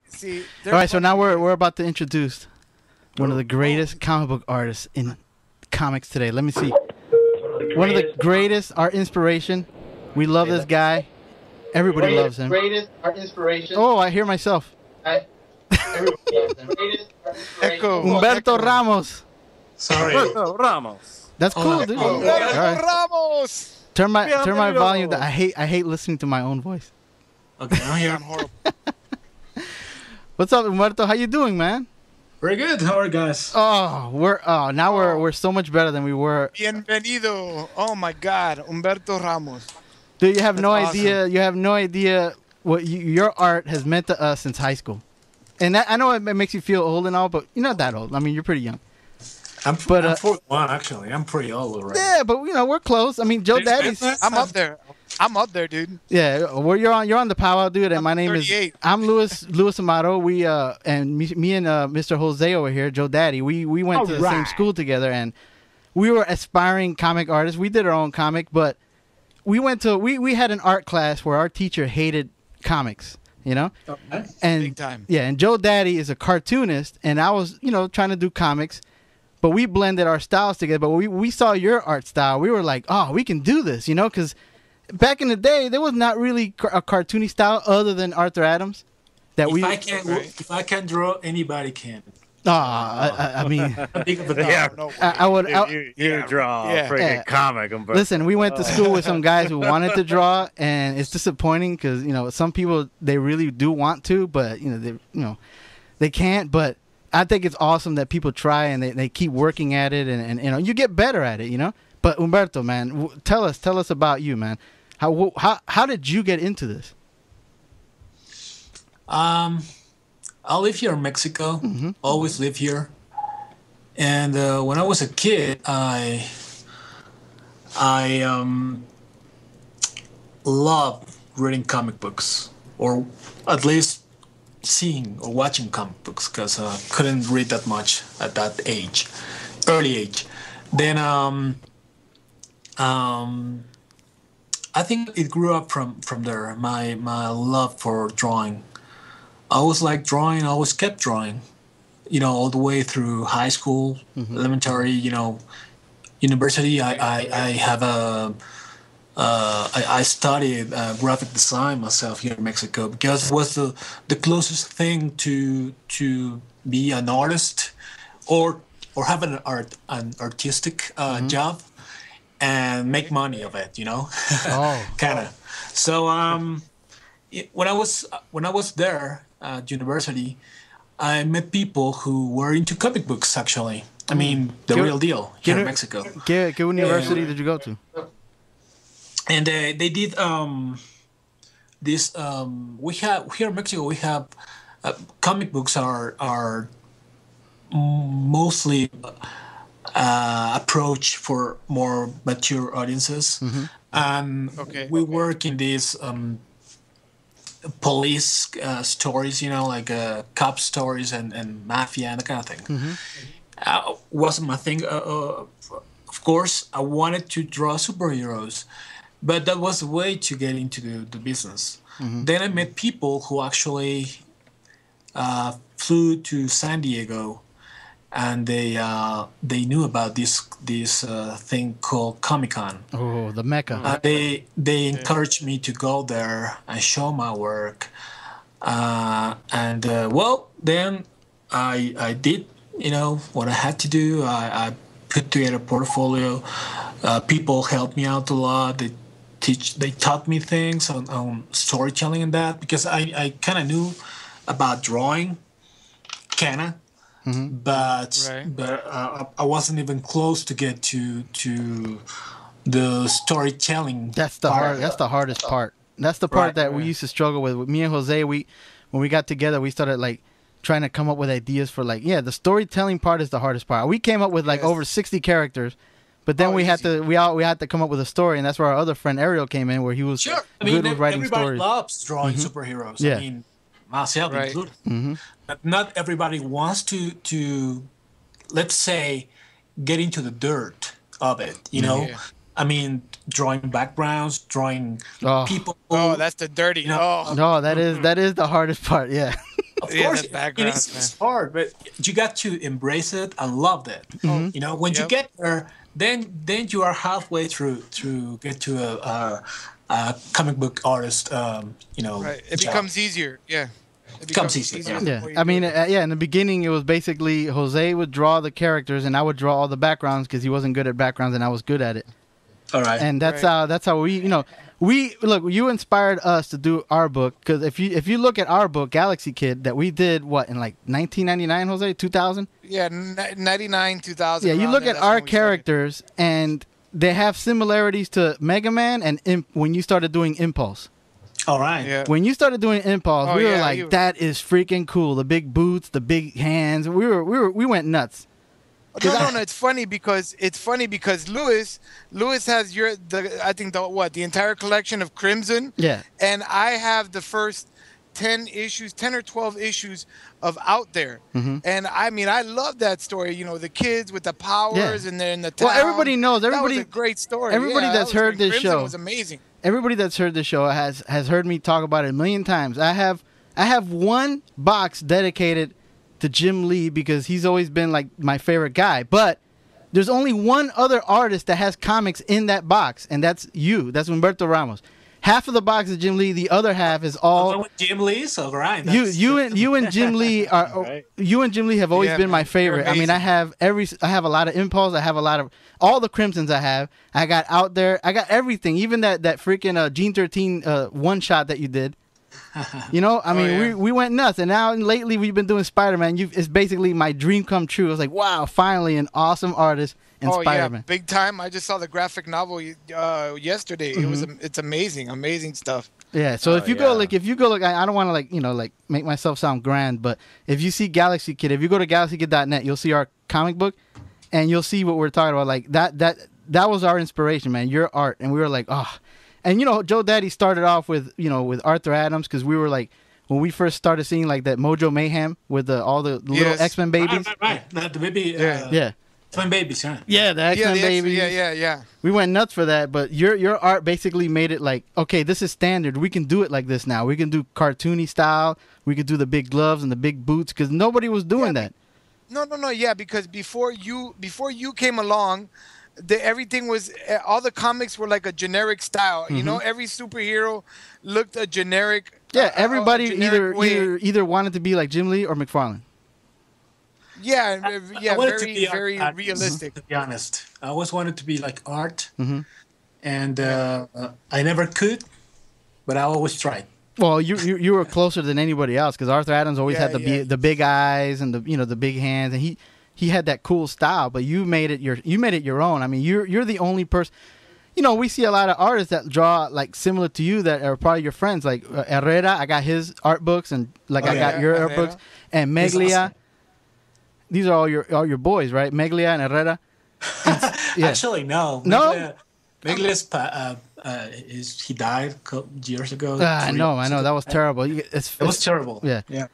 See, All right, so now we're about to introduce one of the greatest comic book artists in comics today. Let me see. One of the greatest, our inspiration. We love this guy. Everybody loves him. Greatest, our inspiration. Oh, I hear myself. Everybody loves him. Greatest, our inspiration. Echo. Humberto Ramos. Sorry. Humberto Ramos. That's cool, dude. All Humberto right. Ramos. Turn my Bienvenido. volume down. I hate listening to my own voice. Okay, I'm here. I'm horrible. What's up, Humberto? How you doing, man? Very good. How are you guys? Now we're so much better than we were. Bienvenido. Oh my God, Humberto Ramos. Dude, you have no That's idea. You have no idea what your art has meant to us since high school. And I know it makes you feel old and all, but you're not that old. I mean, you're pretty young. I'm 41, actually. I'm pretty old already. Yeah, but we're close. I mean, Joe Daddy's. I'm up there. I'm up there, dude. Yeah, well, you're on the powwow, dude. And my name 38. I'm Luis Amaro. We and me and Mr. Jose over here, Joe Daddy. We went to the same school together, and we were aspiring comic artists. We did our own comic, but we had an art class where our teacher hated comics. You know, Okay. and Big time. yeah, and Joe Daddy is a cartoonist, and I was trying to do comics. But we blended our styles together. But we saw your art style. We were like, oh, we can do this, because back in the day, there was not really a cartoony style other than Arthur Adams. If I can draw, anybody can. I mean, I'm big of a dog. No way. I would. You draw Yeah. a freaking Yeah. comic. Humberto. Listen, we went to school with some guys who wanted to draw, and it's disappointing because some people they really do want to, but they can't. But I think it's awesome that people try and they keep working at it, and you get better at it, But Humberto, man, tell us about you, man. How did you get into this? I live here in Mexico. Mm-hmm. Always live here. And when I was a kid, I loved reading comic books, or at least seeing or watching comic books, because I couldn't read that much at that age, early age. Then I think it grew up from there. My love for drawing. I always liked drawing. I always kept drawing, all the way through high school, elementary, university. I have I studied graphic design myself here in Mexico because it was the closest thing to be an artist or have an artistic job and make money of it, Oh, kind of. So when I was there at university, I met people who were into comic books. Actually, I mean the real deal here in Mexico. ¿Qué university did you go to? And they did this. We have here in Mexico. We have comic books are mostly approach for more mature audiences, and we work in these police stories, like cop stories and mafia and that kind of thing. Wasn't my thing. Of course, I wanted to draw superheroes, but that was a way to get into the business. Then I met people who actually flew to San Diego, and they knew about this thing called Comic-Con. Oh, the Mecca. They encouraged me to go there and show my work, and then I did what I had to do. I put together a portfolio. People helped me out a lot. They taught me things on storytelling and that, because I kind of knew about drawing, but I wasn't even close to get to the storytelling. That's the hardest part. That's the part that we used to struggle with. With me and Jose, when we got together, we started trying to come up with ideas for the storytelling part is the hardest part. We came up with over 60 characters, but then we had to come up with a story, and that's where our other friend Ariel came in, where he was good with writing everybody stories. loves drawing superheroes. Yeah. I mean, myself included. But not everybody wants to let's say get into the dirt of it, I mean, drawing backgrounds, drawing Oh. people. Oh, that's the dirty. You know, Oh, No, that is the hardest part. Yeah. of yeah, course, the backgrounds, it's hard, but you got to embrace it and love it. Oh, You know, when you yep. get there, then you are halfway through to get to a comic book artist. You know, Right. It job. becomes easier. Yeah. It Becomes easier, yeah. the Yeah, more you I mean, do it. yeah. In the beginning, it was basically Jose would draw the characters, and I would draw all the backgrounds because he wasn't good at backgrounds, and I was good at it. All right. And that's Right. how we, we look. You inspired us to do our book because if you look at our book, Galaxy Kid, that we did what in like 1999, Jose, 2000. Yeah, 99, 2000. Yeah, you around look there, at that's our when we started. characters, and they have similarities to Mega Man and when you started doing Impulse. All right. Yeah. When you started doing Impulse, Oh, we were yeah, like, you- "That is freaking cool!" The big boots, the big hands. We went nuts. No, it's funny because Lewis has the entire collection of Crimson. Yeah. And I have the first 10 or 12 issues of Out There. Mm-hmm. And I mean, I love that story. You know, the kids with the powers and they're in the town. Well, everybody knows. That Everybody, was a great story. everybody Yeah, that's that was heard great. this Crimson show was amazing. everybody that's heard this show has heard me talk about it a million times. I have one box dedicated to Jim Lee because he's always been like my favorite guy. But there's only one other artist that has comics in that box, and that's you. That's Humberto Ramos. Half of the box is Jim Lee. The other half is all With Jim Lee, so right. you and Jim Lee are Right. you and Jim Lee have always Yeah, been my man, favorite. you're I mean, I have a lot of Impulse. I have a lot of all the Crimsons. I got Out There. I got everything. Even that freaking Gene 13 one shot that you did. You know, I mean, yeah. we went nuts, and now lately we've been doing Spider-Man. It's basically my dream come true. I was like, wow, finally an awesome artist in Oh Spider-Man. yeah, big time! I just saw the graphic novel yesterday. It's amazing stuff. Yeah, so if you go look, I don't want to make myself sound grand, but if you see Galaxy Kid, if you go to galaxykid.net, you'll see our comic book, and you'll see what we're talking about. Like that was our inspiration, man. Your art, and we were like, oh, and Joe Daddy started off with with Arthur Adams because we were like when we first started seeing like that Mojo Mayhem with all the little Yes. X-Men babies. Right. The baby. Yeah. Twin babies, huh? Yeah, the X-Men the babies. yeah. We went nuts for that, but your art basically made it like, okay, this is standard. We can do it like this now. We can do cartoony style. We could do the big gloves and the big boots because nobody was doing that. No, yeah, because before you came along, everything was all the comics were like a generic style. You know, every superhero looked a generic. Yeah, everybody a generic way. either wanted to be like Jim Lee or McFarlane. Yeah, I wanted to be very art, realistic. To be honest, I always wanted to be like art, Mhm. and I never could, but I always tried. Well, you were closer than anybody else because Arthur Adams always had the big eyes and the big hands, and he had that cool style. But you made it your own. I mean, you're the only person. We see a lot of artists that draw like similar to you that are probably your friends. Like Herrera, I got his art books, and I got your art Herrera. books, and He's Meglia. awesome. These are all your boys, right? Meglia and Herrera. Yeah. Actually, no. No? Meglia's he died a couple years ago. I know. That was terrible. It was terrible. Yeah. Yeah.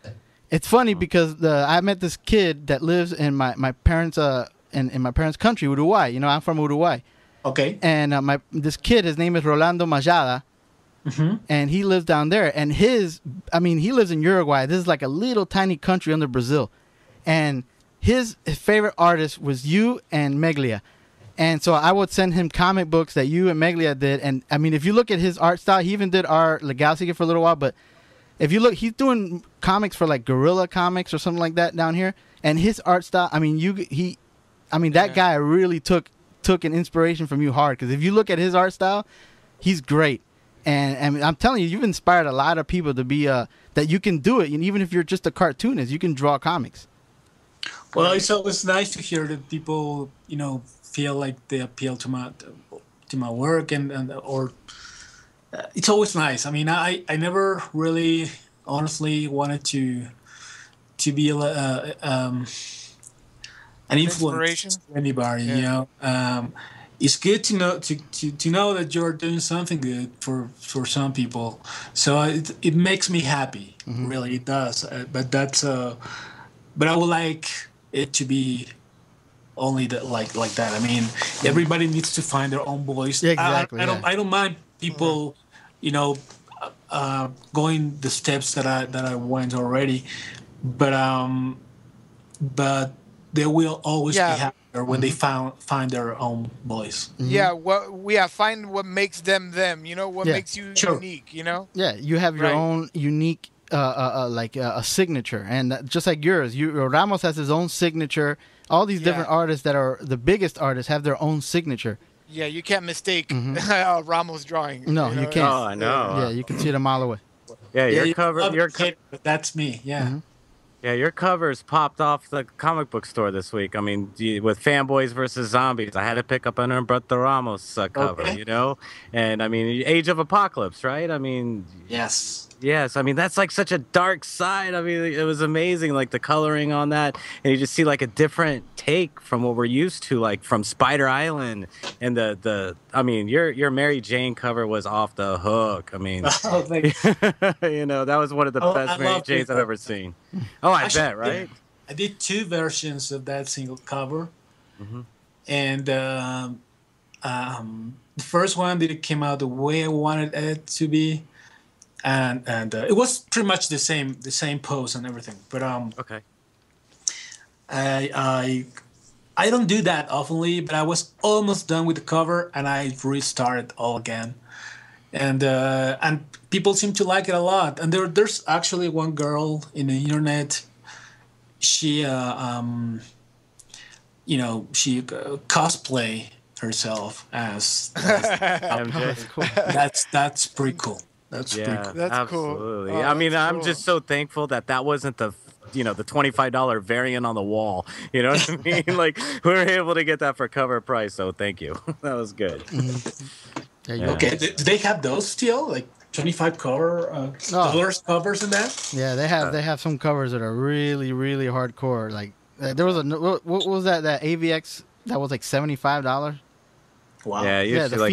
It's funny because I met this kid that lives in my parents' in my parents' country, Uruguay. I'm from Uruguay, Okay. and this kid, his name is Rolando Majada, and he lives down there. And he lives in Uruguay. This is like a little tiny country under Brazil, and his favorite artist was you and Meglia. And so I would send him comic books that you and Meglia did. And I mean, if you look at his art style, he even did our Legality for a little while. But if you look, he's doing comics for like Guerrilla Comics or something like that down here. And his art style, I mean, that guy really took an inspiration from you hard. Because if you look at his art style, he's great. And I mean, I'm telling you, you've inspired a lot of people to be that you can do it. And even if you're just a cartoonist, you can draw comics. Well, it's always nice to hear that people, feel like they appeal to my work or it's always nice. I mean, I never really honestly wanted to be an influence Inspiration? to anybody. It's good to know that you're doing something good for some people. So it makes me happy. Really, it does. But I would like it to be only that like that. I mean, everybody needs to find their own voice. Yeah, exactly, I don't mind people, you know, going the steps that I went already, but but they will always be Yeah. happier when they find their own voice. Yeah, find what makes them them. You know, what Yeah. makes you Sure. unique. You know. Yeah, you have your Right. own unique, a signature, and just like yours, Ramos has his own signature. All these different Yeah. artists that are the biggest artists have their own signature. Yeah, you can't mistake Ramos drawing. No, you can't. Oh, I know. Yeah, you can see it a mile away. Yeah, Yeah, your you cover, love your to hate it, but that's me. Yeah. yeah, your covers popped off the comic book store this week. I mean, with Fanboys versus Zombies, I had to pick up an Humberto Ramos cover, Okay. you know, and I mean, Age of Apocalypse, right? I mean, Yes. yes, I mean that's like such a dark side. I mean, it was amazing, like the coloring on that, and you just see like a different take from what we're used to, like from Spider Island, and the. I mean, your Mary Jane cover was off the hook. I mean, Oh, thank you. you know, that was one of the Oh, best I Mary love Janes it. I've ever seen. Oh, I Actually, bet, right? I did 2 versions of that single cover, and the first one didn't came out the way I wanted it to be, and it was pretty much the same pose and everything. But Okay. I don't do that oftenly, but I was almost done with the cover, and I restarted all again, and people seem to like it a lot. And there's actually one girl in the internet. She she cosplay herself as MJ. that's pretty cool. That's pretty Yeah, cool. That's cool. absolutely. Oh, I mean, that's I'm cool. just so thankful that wasn't the the $25 variant on the wall. You know what I mean? Like we were able to get that for cover price. So thank you. That was good. Yeah, Yeah. Okay, do they have those still? Like 25 dollars covers in that? yeah, they have some covers that are really really hardcore. Like there was what was that AVX that was like $75. Wow. Yeah, Yeah, usually the like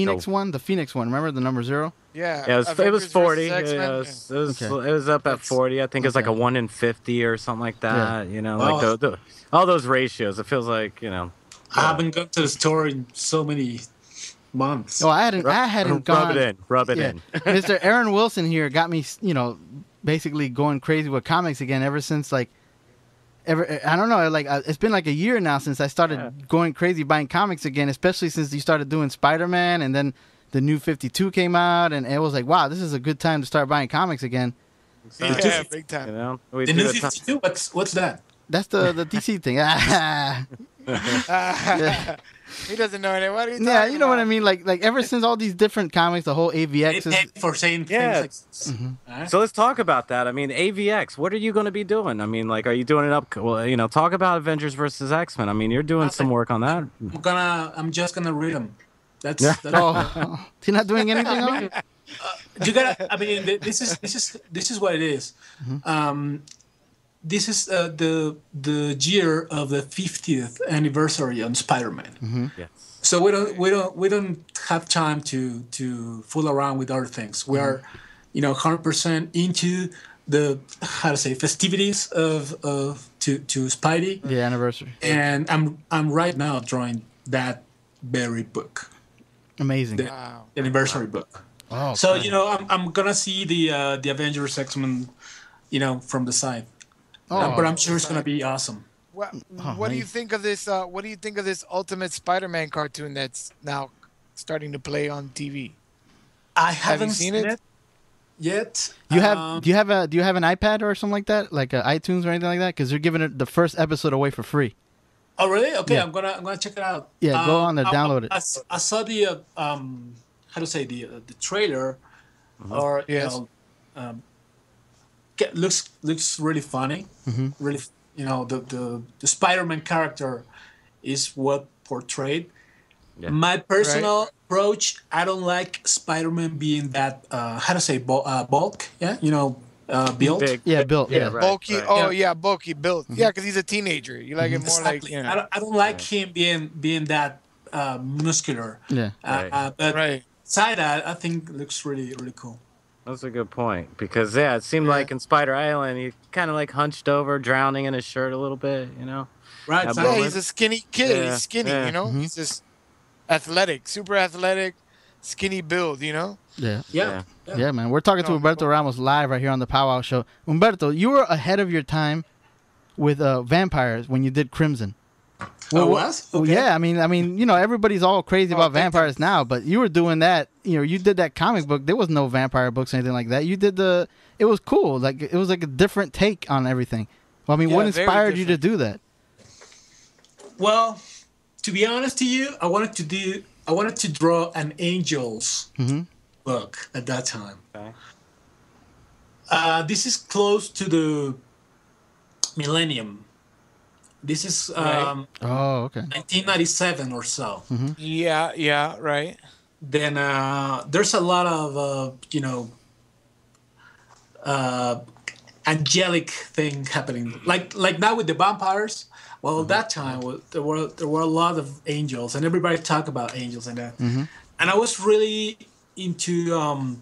Phoenix one, Remember the number 0? Yeah. Yeah, it was Avengers 40. versus Yeah, X-Men. Okay. it was up at That's- 40. I think it was like a okay. 1 in 50 or something like that. You know, Wow. like all those ratios. It feels like I haven't gone to the store in so many months. Oh, I hadn't gone. Rub it Yeah. in. Mr. Aaron Wilson here got me, basically going crazy with comics again ever since I don't know, like it's been like a year now since I started going crazy buying comics again, especially since you started doing Spider-Man and then the new 52 came out and it was like, wow, this is a good time to start buying comics again. Yeah, big time. You know, we The do new a ton- 52? What's that? That's the DC thing. Yeah, He doesn't know it. What are you talking yeah, you know what I about? mean? Like ever since all these different comics, the whole They AVX pay is for saying Yeah. things like Huh? So let's talk about that. I mean, AVX. What are you going to be doing? I mean, like, are you doing it up? Well, talk about Avengers versus X-Men. I mean, you're doing some work on that. I'm just gonna read them. That's oh, you're not doing anything on it? you gotta. I mean, this is what it is. This is the year of the 50th anniversary on Spider-Man. Yes. So we don't have time to fool around with other things. We are, 100% into the festivities of to Spidey. The anniversary. And I'm right now drawing that very book, Amazing. the Wow. anniversary book. Oh, So cool. I'm gonna see the Avengers X-Men, from the side. Oh. But I'm sure it's gonna be awesome. What do you think of this? What do you think of this Ultimate Spider-Man cartoon that's now starting to play on TV? I Have you haven't seen seen it? it yet. Do you have an iPad or something like that, like iTunes or anything like that? Because they're giving it the first episode away for free. Oh really? Okay, Yeah. I'm gonna check it out. Yeah, go on there, download it. I saw the the trailer, or Yes. looks really funny. Really, the Spider-Man character is what portrayed. Yeah. My personal approach, I don't like Spider-Man being that bulk. Yeah, built. Big. Yeah, Bill. Yeah. right, Bulky. right. Oh yeah, bulky built. Yeah, because he's a teenager. You like it more Exactly. like I don't like him being that muscular. Yeah. Right. But right. side I think looks really really cool. That's a good point because it seemed like in Spider Island he kind of like hunched over, drowning in his shirt a little bit, you know. Right. That So, Yeah, moment. he's a skinny kid. Yeah, He's skinny, yeah. you know. He's just athletic, super athletic, skinny build, you know. Yeah. yeah. Yeah, man. We're talking to No, Humberto Ramos live right here on the Powwow Show. Humberto, you were ahead of your time with vampires when you did Crimson. Well, was? Well, Okay. yeah, I mean, you know, everybody's all crazy about thank vampires now, but you were doing that. You know, you did that comic book. There was no vampire books or anything like that. You did it was cool. Like it was like a different take on everything. Well, I mean, Yeah, what very inspired you to different. do that? Well, to be honest to you, I wanted to draw an Angels book at that time. Okay. This is close to the millennium. This is Right. Oh, okay. 1997 or so. Yeah, right. Then there's a lot of angelic thing happening, like now with the vampires. Well, that time there were a lot of angels, and everybody talked about angels and that. And I was really into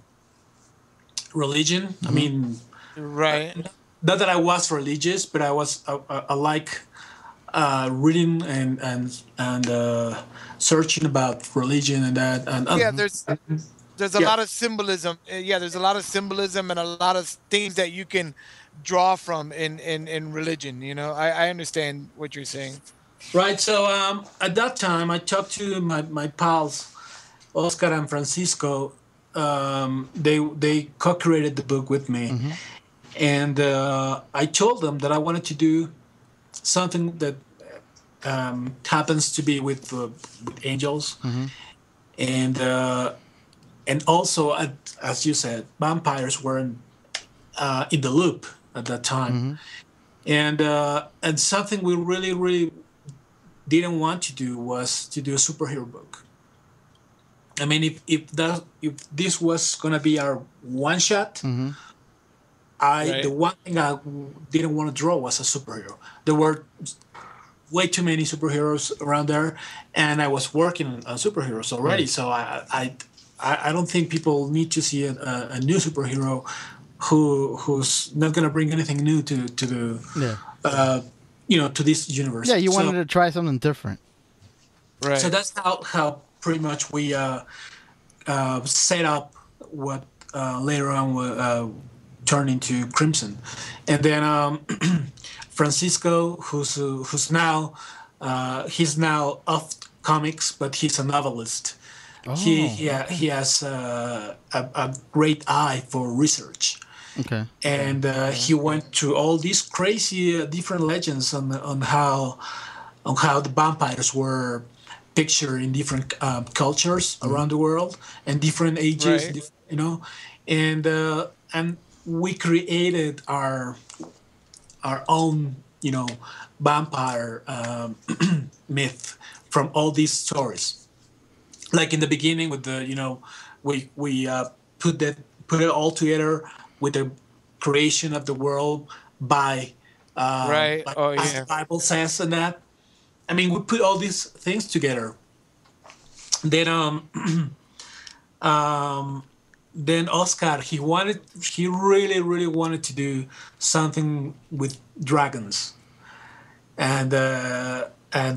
religion. I mean, Right. not that I was religious, but I like reading and searching about religion and that. And Yeah, there's a Yeah. lot of symbolism. Yeah, there's a lot of symbolism and a lot of things that you can draw from in religion. You know, I understand what you're saying. Right. So at that time, I talked to my pals, Oscar and Francisco. They co-created the book with me, and I told them that I wanted to do something that happens to be with angels, and also as you said, vampires weren't in the loop at that time, and something we really didn't want to do was to do a superhero book. I mean, if this was gonna be our one shot, Right. the one thing I didn't want to draw was a superhero. There were way too many superheroes around there, and I was working on superheroes already. So I don't think people need to see a new superhero who's not gonna bring anything new to the to this universe. Yeah, you So- wanted to try something different. Right. so that's how pretty much we set up what later on turned into Crimson, and then Francisco, who's now he's now off comics, but he's a novelist. He has a great eye for research. Okay. And he went through all these crazy different legends on how the vampires were pictured in different cultures around the world and different ages, Right. and we created our own vampire myth from all these stories. Like in the beginning with the we put it all together with the creation of the world by Right. like Oh, as yeah. the Bible says and that. I mean, we put all these things together. Then then Oscar he really wanted to do something with dragons, and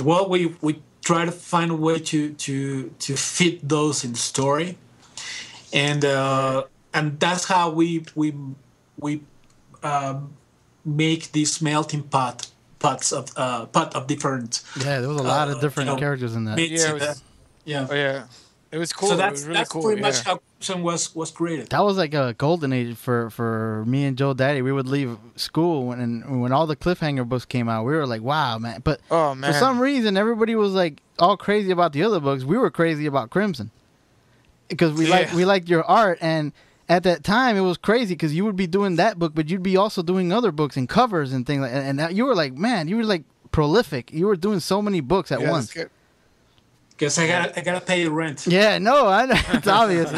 well we try to find a way to fit those in the story, and that's how we make these melting pots of different Yeah, there was a lot of different characters in that. myths Yeah, and that. Yeah. Oh yeah, it was cool. So It that's was really cool. pretty much Yeah. how Crimson was created. That was like a golden age for me and Joe Daddy. We would leave school when all the cliffhanger books came out. We were like, wow, man. But Oh man. for some reason, everybody was like all crazy about the other books. We were crazy about Crimson because we liked your art. And at that time, it was crazy because you would be doing that book, but you'd be also doing other books and covers and things like. And you were like, man, you were like prolific. You were doing so many books at Yeah, once. that's good. Because I gotta pay the rent. Yeah, no, it's obvious.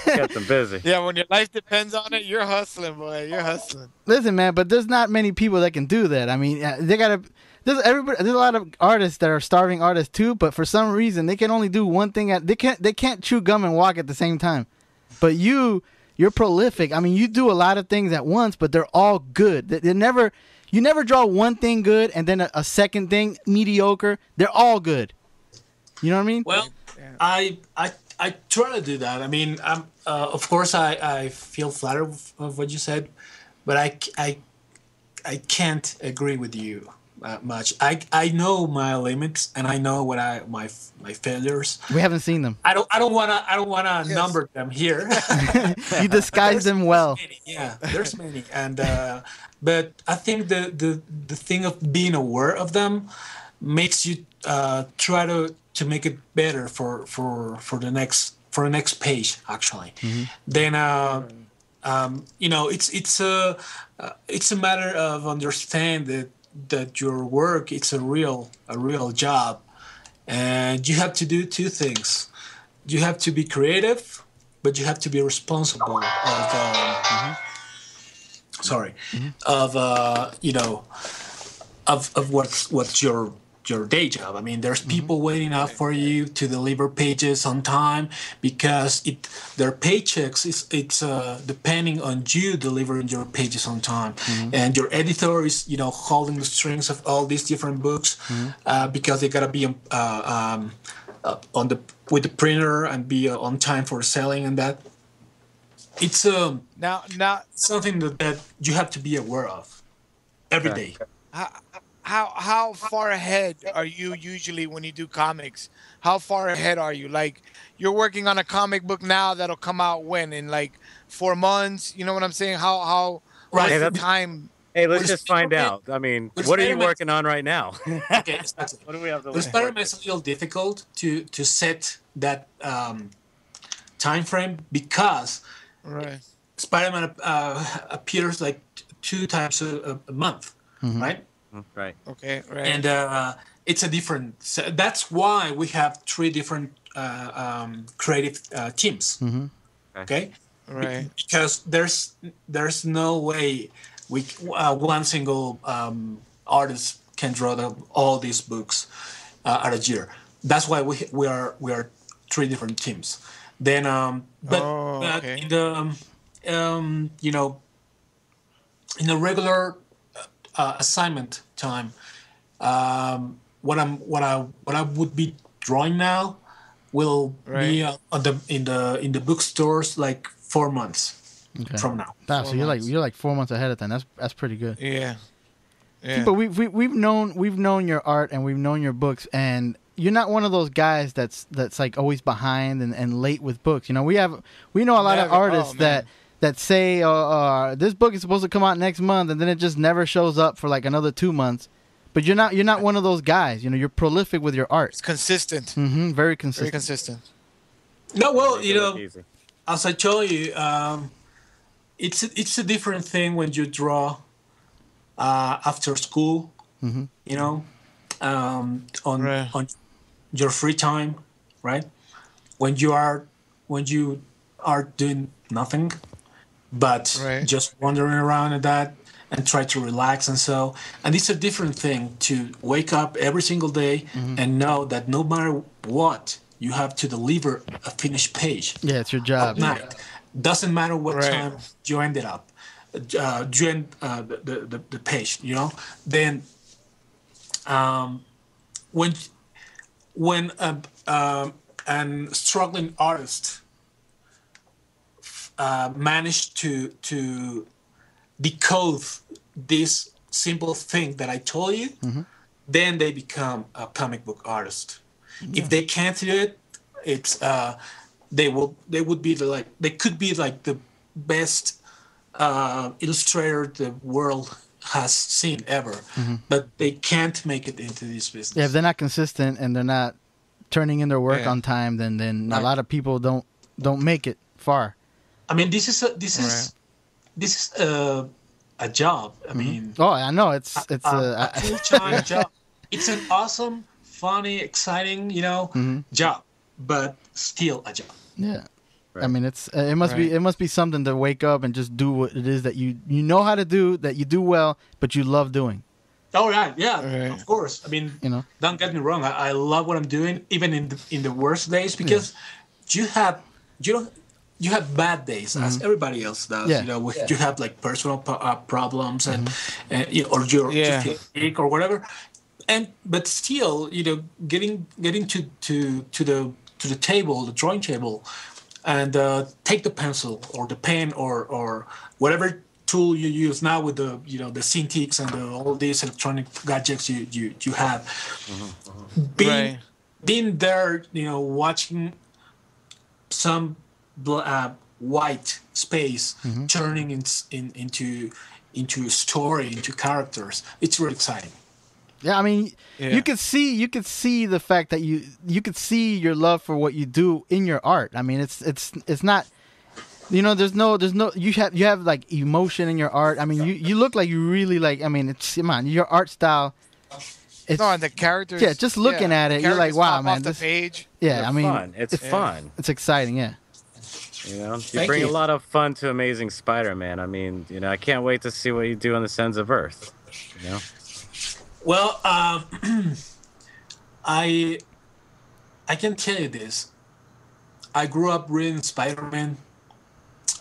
Got them busy. Yeah, when your life depends on it, you're hustling, boy. You're hustling. Listen, man, but there's not many people that can do that. I mean, they gotta. There's a lot of artists that are starving artists too, but for some reason they can only do one thing. They can't chew gum and walk at the same time. But you you're prolific. I mean, you do a lot of things at once, but they're all good. You never draw one thing good and then a second thing mediocre. They're all good. You know what I mean? Well, I try to do that. I mean, of course, I feel flattered of what you said, but I can't agree with you much. I know my limits and I know what my failures. We haven't seen them. I don't wanna number them here. You disguise them well. Many, yeah, there's many, and but I think the thing of being aware of them makes you try to make it better for the next page actually. Then it's a matter of understand that your work it's a real job, and you have to do two things. You have to be creative, but you have to be responsible of of what's your day job. I mean, there's people waiting up for you to deliver pages on time because their paychecks it's depending on you delivering your pages on time, and your editor is holding the strings of all these different books because they gotta be with the printer and be on time for selling, and that it's now something that you have to be aware of every day. how far ahead are you usually when you do comics? How far ahead are you? Like, you're working on a comic book now that'll come out when, in like 4 months? You know what I'm saying? How Right. what's the time? Hey, let's just find out. I mean, what are you working on right now? Okay, exactly. What do we have to With look Spider-Man, it's a little difficult to set that time frame because Right. Spider-Man appears like 2 times a month, right? Right. Okay. Right. And it's a different. That's why we have 3 different creative teams. Okay. Right. Because there's no way one single artist can draw all these books at a year. That's why we are 3 different teams. Then but okay. in the in a regular assignment time, what I would be drawing now will be in the bookstores like 4 months from now. So you're like 4 months ahead of time. That's pretty good. Yeah. Yeah. But we've known your art and we've known your books, and you're not one of those guys that's like always behind and late with books. We know a lot of artists that say this book is supposed to come out next month, and then it just never shows up for like another 2 months. But you're not one of those guys. You're prolific with your art. It's consistent. Very consistent. Very consistent. No, well, as I told you, it's a different thing when you draw after school. On your free time, right? When you are doing nothing, but just wandering around at that and try to relax and it's a different thing to wake up every single day and know that no matter what, you have to deliver a finished page. Yeah, it's your job. At night. Doesn't matter what time you ended up, during the page. Then when an struggling artist managed to decode this simple thing that I told you, then they become a comic book artist. If they can't do it, it's they could be like the best illustrator the world has seen ever, but they can't make it into this business. Yeah, if they're not consistent and they're not turning in their work on time, then a lot of people don't make it far. I mean, this is a job. I mean, I know it's a full-time job. It's an awesome, funny, exciting, job, but still a job. Yeah. Right. I mean, it must be something to wake up and just do what it is that you know how to do, that you do well, but you love doing. Oh yeah, of course. I mean, don't get me wrong. I love what I'm doing, even in the worst days, because you don't. you have bad days as everybody else does. Yeah. You know, you have like personal problems and you know, or you Yeah. feel sick or whatever. And but still, you know, getting to the table, the drawing table, and take the pencil or the pen or whatever tool you use now with the you know the Cintiqs and all these electronic gadgets you have. Being Right. being there, you know, watching some white space turning into story, into characters. It's really exciting. Yeah, I mean, Yeah. you could see the fact that you could see your love for what you do in your art. I mean, it's not, you know, there's no you have like emotion in your art. I mean, you look like you really like. I mean, it's come on, your art style. It's, No, and the characters. yeah, just looking at the it, you're like, characters wow, pop man, off the this, page. yeah, They're I mean, fun. It's fun. it's exciting, yeah. You know, you Thank bring you. a lot of fun to Amazing Spider-Man. I mean, you know, I can't wait to see what you do on the Sons of Earth. You know, Well, I can tell you this. I grew up reading Spider-Man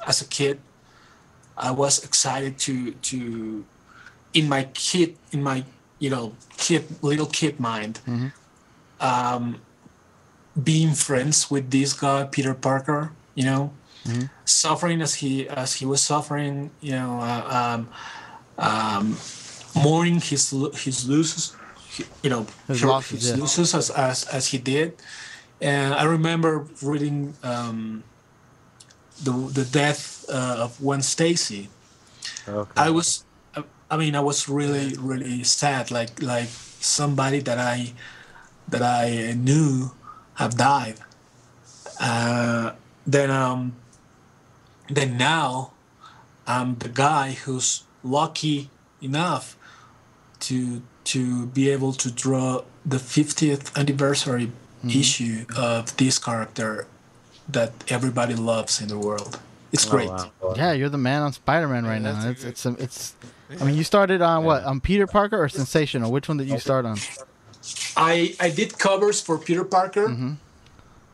as a kid. I was excited to in my you know little kid mind, being friends with this guy Peter Parker. You know, suffering as he was suffering. You know, mourning his losses. You know, His losses, his yeah. losses as he did. And I remember reading the death of Gwen Stacy. okay. I was really sad. Like somebody that I knew have died. Then now I'm the guy who's lucky enough to be able to draw the 50th anniversary issue of this character that everybody loves in the world. It's great. Oh, wow. Yeah, you're the man on Spider-Man right now. that's a It's. I mean, you started on what? On Peter Parker or Sensational? Which one did you start on? I did covers for Peter Parker.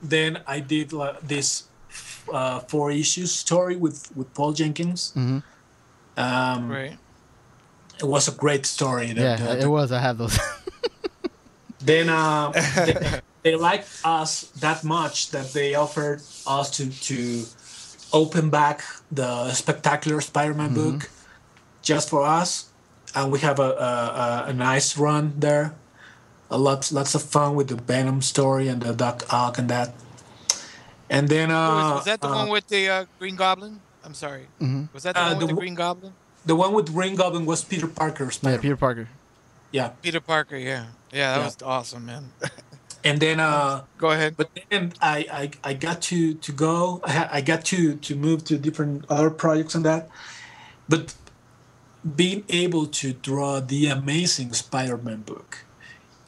Then I did this 4 issues story with Paul Jenkins. Right. It was a great story. Yeah, it was. I have those. Then they liked us that much that they offered us to open back the Spectacular Spider-Man book just for us, and we have a nice run there. Lots of fun with the Venom story and the Doc Ock and that. And then Was that the one with the Green Goblin? I'm sorry. Was that the one with the Green Goblin? the one with Green Goblin was Peter Parker Yeah, Spider-Man. Peter Parker. Yeah. Peter Parker. Yeah. Yeah, that Yeah. was awesome, man. And then Go ahead. but then I got to go. I got to move to different other projects and that. But being able to draw the Amazing Spider-Man book,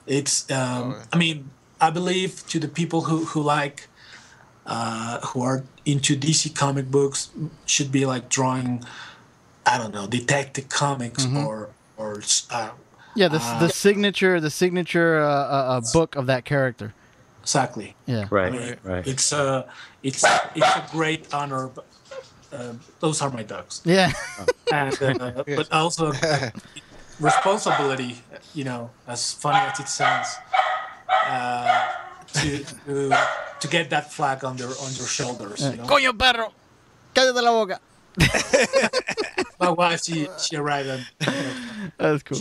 it's I mean, I believe to the people who like who are into DC comic books should be like drawing, I don't know, Detective Comics or Yeah, the signature book of that character. exactly. Yeah. Right, right. It's a great honor. But, those are my dogs. Yeah. And, but also responsibility. You know, as funny as it sounds, to get that flag on your shoulders. You know? Coño perro, cállate la boca. My wife, she arrived and That's cool.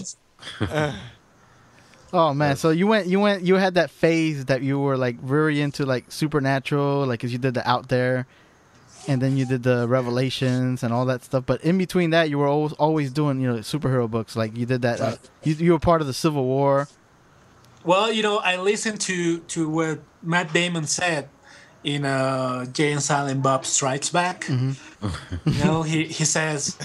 Oh man, so you had that phase that you were like very into like supernatural, like as you did the Out There, and then you did the Revelations and all that stuff. But in between that, you were always doing superhero books. Like you did that. You were part of the Civil War. well, you know, I listened to what Matt Damon said in Jay and Silent Bob Strikes Back. You know, he says,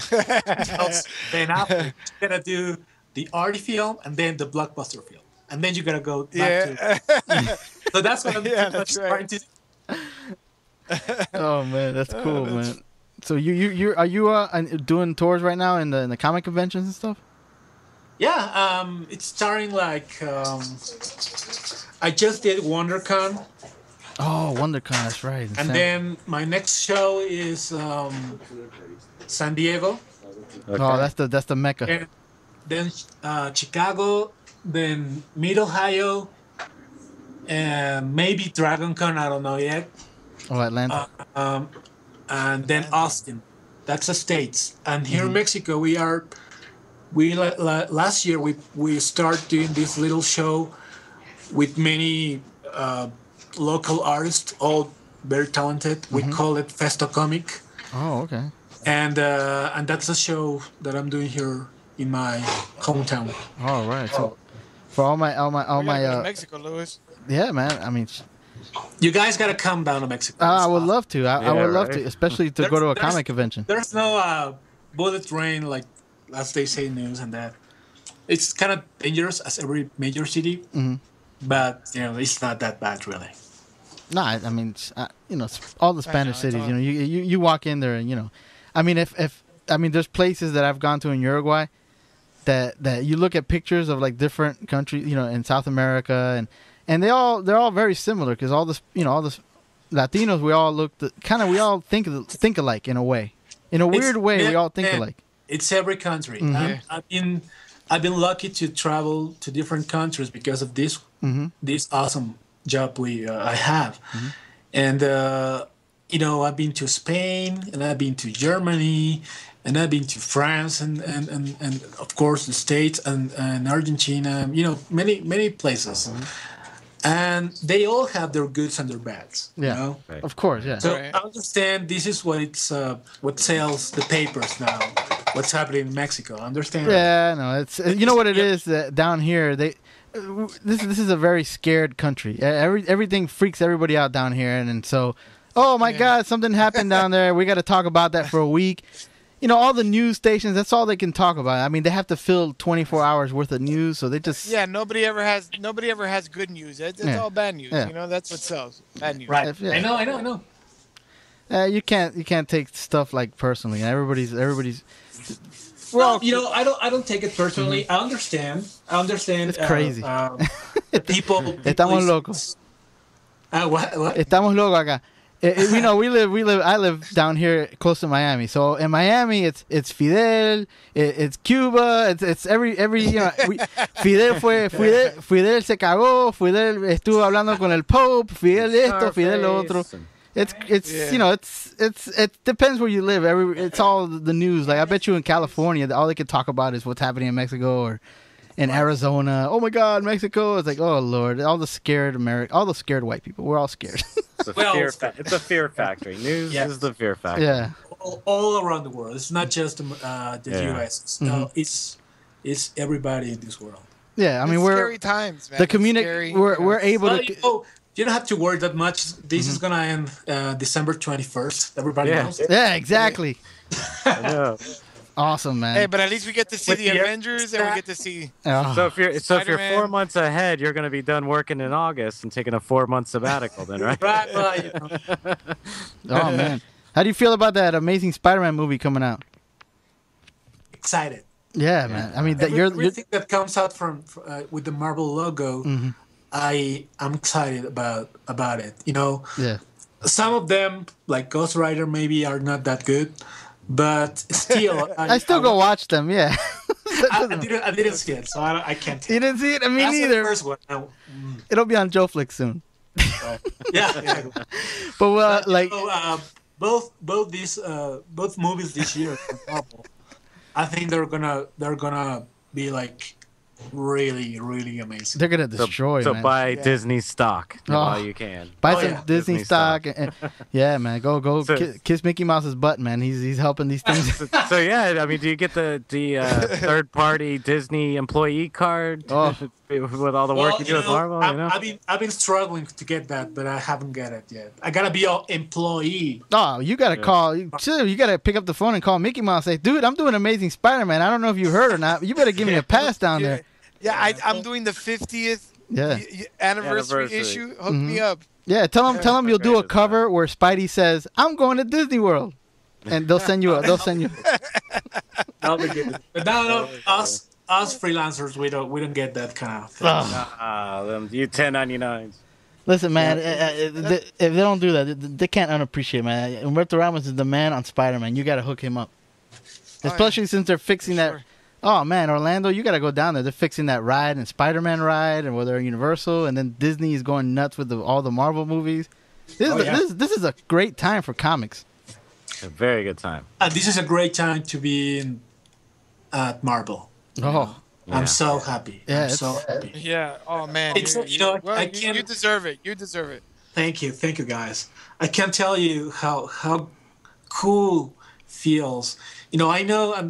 Ben Affleck, you're gonna do the arty film and then the blockbuster film, and then you're gonna go back to. So that's what I'm that's trying to. Oh man, that's cool, man. So you are you doing tours right now in the comic conventions and stuff? Yeah, it's starting like I just did WonderCon Oh, WonderCon, that's right. And then my next show is San Diego. Okay. Oh, that's the mecca. And then Chicago, then Mid Ohio, and maybe DragonCon. I don't know yet. Oh, Atlanta. And then Austin. That's the states. And here in Mexico, last year we started doing this little show with many local artists, all very talented. We call it Festo Comic. Oh, okay. And that's a show that I'm doing here in my hometown. All right. So for all my We gotta go to Mexico, Louis. yeah, man. I mean, You guys gotta come down to Mexico. I would love to. I would love right. to, especially to go to a There's- comic convention. There's no bullet train like as they say news and that. It's kind of dangerous as every major city, but it's not that bad really. No, I mean, it's all the Spanish it's cities. all- You walk in there and I mean, if I mean, there's places that I've gone to in Uruguay that you look at pictures of like different countries, in South America, and they're all very similar because all this Latinos, we all think alike in a way. In a weird way, we all think alike. It's every country. I've been lucky to travel to different countries because of this awesome job I have, and I've been to Spain and I've been to Germany and I've been to France and of course the States and Argentina. Many places. And they all have their goods and their bads. Yeah, Right. of course, yeah. So Right. I understand this is what sells the papers now. What's happening in Mexico? I understand. Yeah, no, it's what it is that down here this is a very scared country. Everything freaks everybody out down here, and so, oh my God, something happened down there. We got to talk about that for a week. All the news stations, that's all they can talk about. I mean, they have to fill 24 hours worth of news, so they just Nobody ever has good news. It's all bad news. Yeah. That's what sells. Bad news. Right. Yeah. I know. you can't take stuff like personally. Everybody's Well, I don't take it personally. I understand. It's crazy. People. Estamos locos. What? Estamos locos acá. I live down here close to Miami. So in Miami, it's Fidel, it's Cuba, it's every Fidel se cagó, Fidel estuvo hablando con el Pope, Fidel esto, Fidel lo otro. It depends where you live. It's all the news. Like I bet you in California, all they could talk about is what's happening in Mexico or in Arizona. Oh my God, Mexico! It's like, oh Lord, all the scared white people. We're all scared. It's a fear factory. News is the fear factory. Yeah. All around the world. It's not just the U.S. It's everybody in this world. Yeah, I mean we're scary times, man. the It's community. scary. We're able Well, to. you don't have to worry that much. This is gonna end December 21st. Everybody knows. Yeah, exactly. I know. Awesome, man. Hey, but at least we get to see With the the Avengers, and we get to see. Oh. So if you're Spider-Man. 4 months ahead, you're going to be done working in August and taking a 4-month sabbatical, then, right? Right. Oh man, how do you feel about that Amazing Spider-Man movie coming out? Excited. Yeah, man. I mean, you're Everything that comes out from with the Marvel logo, I'm excited about it. yeah. Some of them, like Ghost Rider, maybe are not that good, but still, I still go watch them. Yeah. I didn't see it, so I can't. You didn't see it? Me That's the neither. first one. It'll be on Joe Flick soon. Yeah. But like, both movies this year from Marvel, I think they're gonna be like really, really amazing. they're gonna destroy. So man. buy Disney stock while you can. Buy Oh, some yeah. Disney Disney stock. And, yeah, man. Go So- kiss Mickey Mouse's butt, man. He's helping these things. So yeah, I mean, do you get the third-party Disney employee card with all the work you do with Marvel? I've been struggling to get that, but I haven't got it yet. I gotta be an employee. Oh, you gotta call. You gotta pick up the phone and call Mickey Mouse. Say, dude, I'm doing Amazing Spider-Man. I don't know if you heard or not. You better give me a pass down there. Yeah, I'm doing the 50th Yeah. anniversary issue. Hook me up. Yeah, tell them you'll do a cover where Spidey says, "I'm going to Disney World," and they'll send you. That'll be good. But no, us freelancers, we don't get that kind of thing. Them you 1099s. Listen, man, if they don't do that, they can't unappreciate, man. Humberto Ramos is the man on Spider-Man. You got to hook him up. Especially since they're fixing that. Oh, man, Orlando, you got to go down there. They're fixing that ride and Spider-Man ride and where they're Universal. And then Disney is going nuts with all the Marvel movies. This is a great time for comics. A very good time. This is a great time to be at Marvel. Oh. Yeah. I'm so happy. Yeah, I'm so happy. Yeah. Oh man. You deserve it. You deserve it. Thank you, guys. I can't tell you how cool feels. I know. I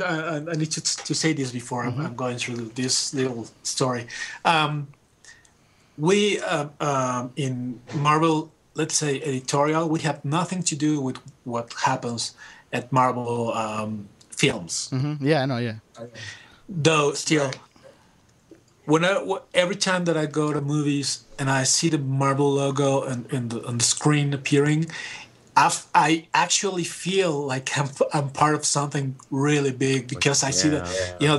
need to say this before I'm going through this little story. We in Marvel, let's say editorial, we have nothing to do with what happens at Marvel films. Mm-hmm. Yeah, I know. Yeah. Though still, every time that I go to movies and I see the Marvel logo on the screen appearing, I actually feel like I'm part of something really big because I see that you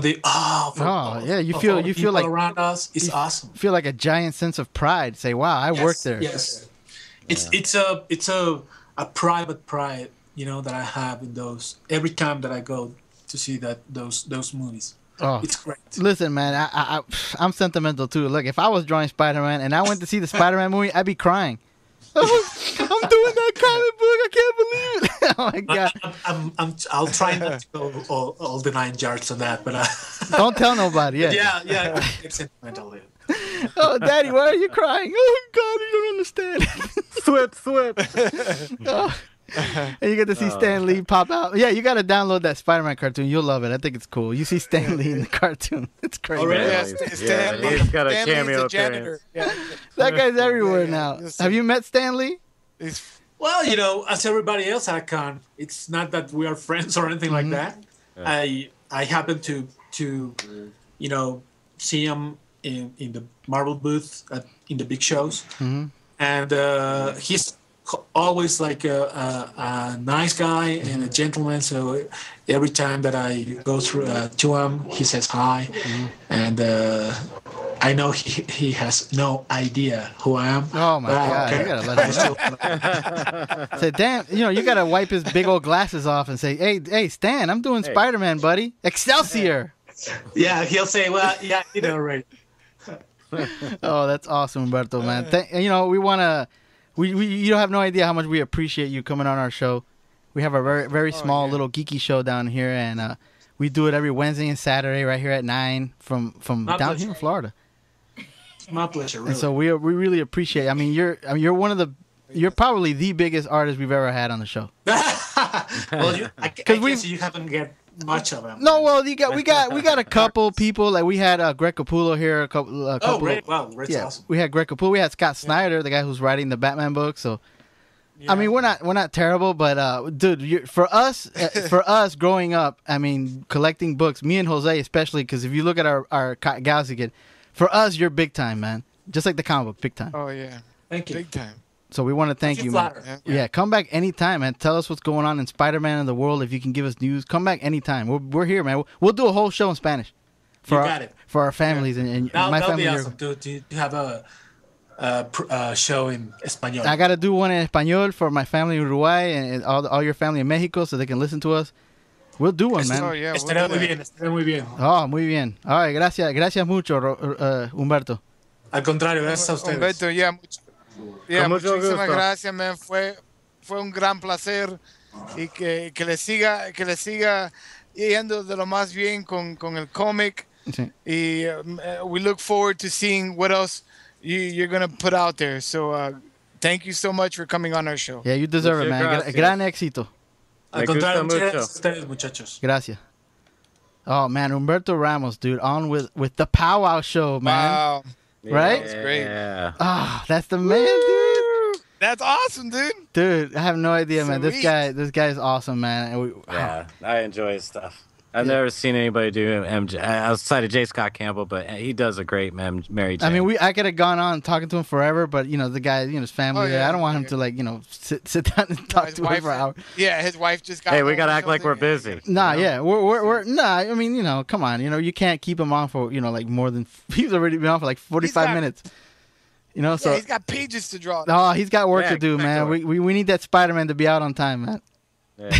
feel like around us is awesome. Feel like a giant sense of pride. Say, wow, I worked there. Yes, it's a private pride, that I have in those every time that I go to see those movies. Oh, it's great. Listen, man, I'm sentimental too. Look, if I was drawing Spider-Man and I went to see the Spider-Man movie, I'd be crying. I'm doing that comic book. I can't believe it. Oh my god. I'll try not to go all the 9 yards on that, but don't tell nobody. Yeah. Yeah. It's sentimental. Oh, Daddy, why are you crying? Oh God, you don't understand. Swip. Oh. And you get to see Stan Lee pop out. Yeah, you got to download that Spider-Man cartoon. You'll love it. I think it's cool. You see Stan Lee in the cartoon. It's crazy. Oh, really? Stan Lee. He's got a Stan Lee's cameo a janitor. Yeah. That guy's everywhere now. Have you met Stan Lee? Well, as everybody else, I can. It's not that we are friends or anything like that. Yeah. I happen to see him in the Marvel booth in the big shows, and he's always like a nice guy and a gentleman. So every time that I go through to him, he says hi, and I know he has no idea who I am. Oh my God! Okay. You gotta let him. Say, damn, you gotta wipe his big old glasses off and say, hey, Stan, I'm doing Spider-Man, buddy. Excelsior. Yeah, he'll say, well, yeah, right. Oh, that's awesome, Humberto, man. We wanna. You don't have no idea how much we appreciate you coming on our show. We have a very, very small little geeky show down here, and we do it every Wednesday and Saturday right here at 9 from down here in Florida. It's my pleasure, really. And so we really appreciate it. I mean, you're probably the biggest artist we've ever had on the show. Well, I guess you haven't get much of them. No, well, we got a couple people. Like we had Greg Capullo here. A couple. Wow, Red's awesome. We had Greg Capullo. We had Scott Snyder, the guy who's writing the Batman book. So, I mean, we're not terrible, but dude, for us growing up, I mean, collecting books, me and Jose especially, because if you look at our Galaxy Kid, for us, you're big time, man. Just like the comic book, big time. Oh yeah, thank you, big time. So we want to thank you, man. Yeah, come back anytime, man. Tell us what's going on in Spider-Man and the world. If you can give us news, come back anytime. We're here, man. We'll do a whole show in Spanish for our families and my family. That'll be awesome to have a show in Espanol. I got to do one in Espanol for my family in Uruguay and all your family in Mexico so they can listen to us. We'll do one, man. Estará muy bien. Oh, muy bien. All right, gracias mucho, Humberto. Al contrario, gracias a ustedes. Humberto, muchísimas gracias, man. Fue un gran placer y que le siga yendo de lo más bien con el cómic. Sí. Y we look forward to seeing what else you're going to put out there. So thank you so much for coming on our show. Yeah, you deserve it, man. Gran éxito. Al contrario, muchas gracias a ustedes, muchachos. Gracias. Oh, man, Humberto Ramos, dude, on with the Powwow Show, man. Wow. Right? That's great. Yeah. Oh, that's the man, dude. That's awesome, dude. Dude, I have no idea, man. Sweet. This guy is awesome, man. Yeah, I enjoy his stuff. I've never seen anybody do MJ outside of J. Scott Campbell, but he does a great Mary Jane. I mean, I could have gone on talking to him forever, but the guy, his family. I don't want him to sit down and talk to him for hours. Yeah, his wife just got. Hey, we gotta act like we're busy. Nah, yeah, we're nah. I mean, come on, you can't keep him on for like more than he's already been on for like 45 minutes. You know, Yeah, so he's got pages to draw. oh, he's got work Yeah, to do, man. exactly. We need that Spider-Man to be out on time, man. Yeah.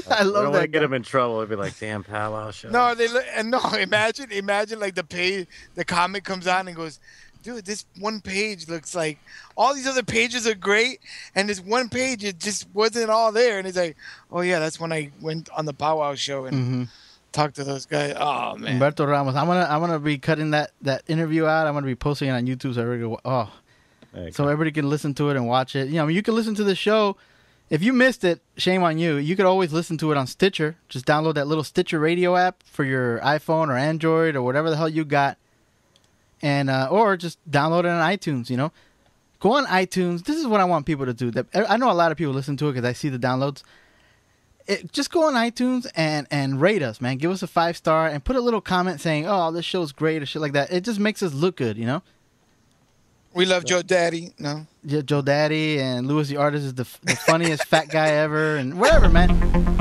I We love don't want that to get guy. him in trouble. He'd be like, "Damn, powwow show." No, and no. Imagine like the comic comes out and goes, dude, this one page looks like all these other pages are great, and this one page it just wasn't all there. And he's like, oh yeah, that's when I went on the powwow show and talked to those guys. Oh man, Humberto Ramos. I'm gonna be cutting that interview out. I'm gonna be posting it on YouTube so everybody so everybody can listen to it and watch it. You know, I mean, you can listen to the show. If you missed it, shame on you. You could always listen to it on Stitcher. Just download that little Stitcher radio app for your iPhone or Android or whatever the hell you got, and or just download it on iTunes. You know, go on iTunes. This is what I want people to do. I know a lot of people listen to it because I see the downloads. Just go on iTunes and rate us, man. Give us a 5-star and put a little comment saying, "Oh, this show's great" or shit like that. It just makes us look good, you know. we love Joe Daddy. No, Joe Daddy and Louis the Artist is the funniest fat guy ever, and whatever, man.